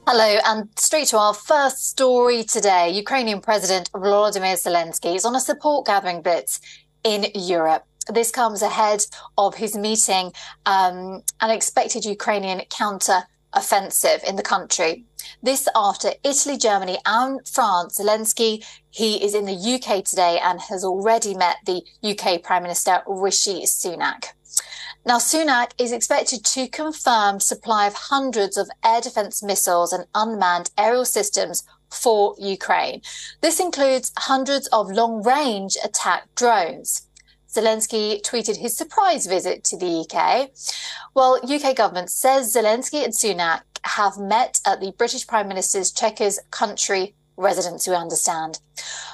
Hello, and straight to our first story today. Ukrainian President Volodymyr Zelensky is on a support gathering blitz in Europe. This comes ahead of his meeting an expected Ukrainian counter-offensive in the country. This after Italy, Germany and France. Zelensky, he is in the UK today and has already met the UK Prime Minister Rishi Sunak. Now, Sunak is expected to confirm supply of hundreds of air defence missiles and unmanned aerial systems for Ukraine. This includes hundreds of long-range attack drones. Zelensky tweeted his surprise visit to the UK. Well, UK government says Zelensky and Sunak have met at the British Prime Minister's Czech's country residence, we understand.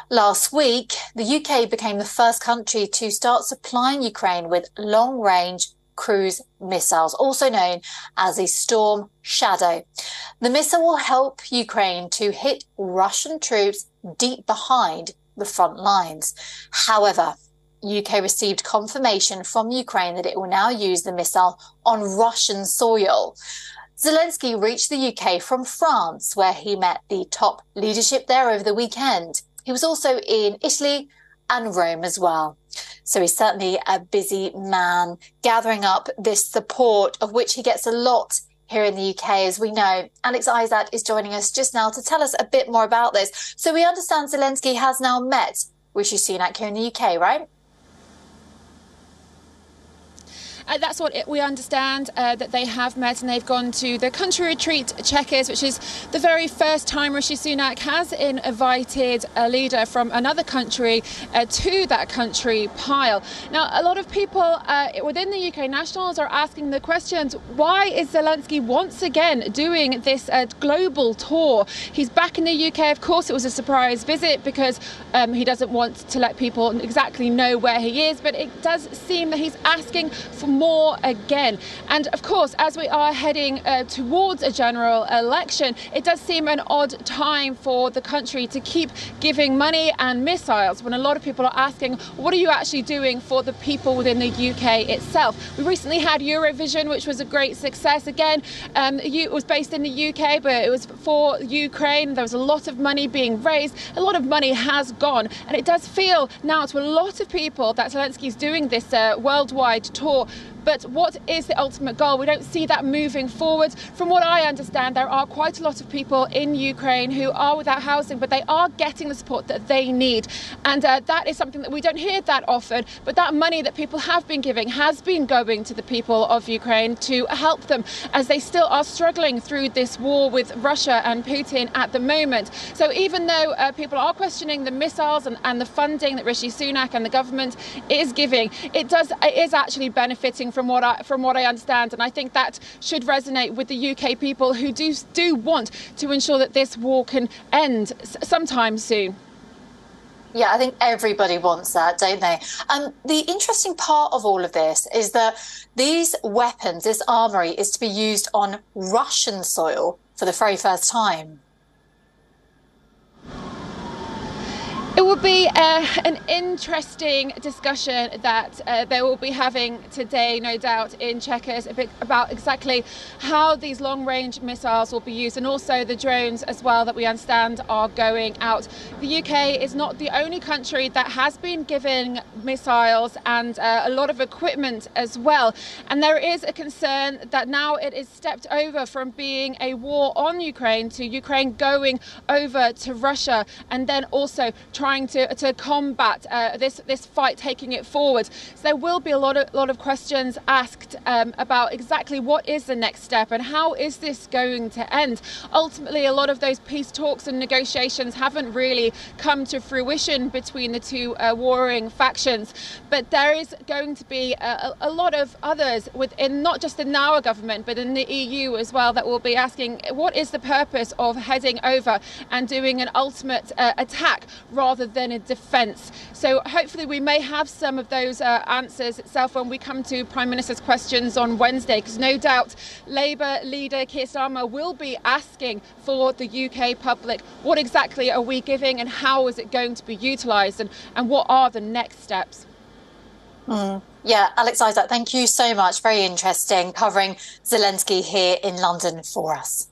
Last week, the UK became the first country to start supplying Ukraine with long-range cruise missiles, also known as the Storm Shadow. The missile will help Ukraine to hit Russian troops deep behind the front lines. However, UK received confirmation from Ukraine that it will now use the missile on Russian soil. Zelensky reached the UK from France, where he met the top leadership there over the weekend. He was also in Italy and Rome as well. So he's certainly a busy man gathering up this support, of which he gets a lot here in the UK, as we know. Alex Isaac is joining us just now to tell us a bit more about this. So we understand Zelensky has now met Rishi Sunak here in the UK, right? That's what we understand, that they have met, and they've gone to the country retreat Chequers, which is the very first time Rishi Sunak has invited a leader from another country to that country pile. Now, a lot of people within the UK nationals are asking the questions, why is Zelensky once again doing this global tour? He's back in the UK. Of course, it was a surprise visit because he doesn't want to let people exactly know where he is, but it does seem that he's asking for more again. And of course, as we are heading towards a general election, it does seem an odd time for the country to keep giving money and missiles when a lot of people are asking, what are you actually doing for the people within the UK itself? We recently had Eurovision, which was a great success. Again, it was based in the UK, but it was for Ukraine. There was a lot of money being raised. A lot of money has gone. And it does feel now to a lot of people that Zelensky's doing this worldwide tour. But what is the ultimate goal? We don't see that moving forward. From what I understand, there are quite a lot of people in Ukraine who are without housing, but they are getting the support that they need. And that is something that we don't hear that often. But that money that people have been giving has been going to the people of Ukraine to help them, as they still are struggling through this war with Russia and Putin at the moment. So even though people are questioning the missiles and the funding that Rishi Sunak and the government is giving, it is actually benefiting from what I understand, and I think that should resonate with the UK people who do want to ensure that this war can end sometime soon. Yeah, I think everybody wants that, don't they? The interesting part of all of this is that these weapons, this armoury, is to be used on Russian soil for the very first time. It will be an interesting discussion that they will be having today, no doubt, in Chequers, a bit about exactly how these long-range missiles will be used, and also the drones as well that we understand are going out. The UK is not the only country that has been given missiles and a lot of equipment as well. And there is a concern that now it is stepped over from being a war on Ukraine to Ukraine going over to Russia, and then also trying to combat this fight, taking it forward. So there will be a lot of questions asked about exactly what is the next step and how is this going to end. Ultimately, a lot of those peace talks and negotiations haven't really come to fruition between the two warring factions, but there is going to be a lot of others within, not just in our government, but in the EU as well, that will be asking what is the purpose of heading over and doing an ultimate attack rather than a defence. So hopefully we may have some of those answers itself when we come to Prime Minister's questions on Wednesday, because no doubt Labour leader Keir Starmer will be asking for the UK public, what exactly are we giving and how is it going to be utilised, and what are the next steps? Yeah, Alex Isaac, thank you so much. Very interesting, covering Zelensky here in London for us.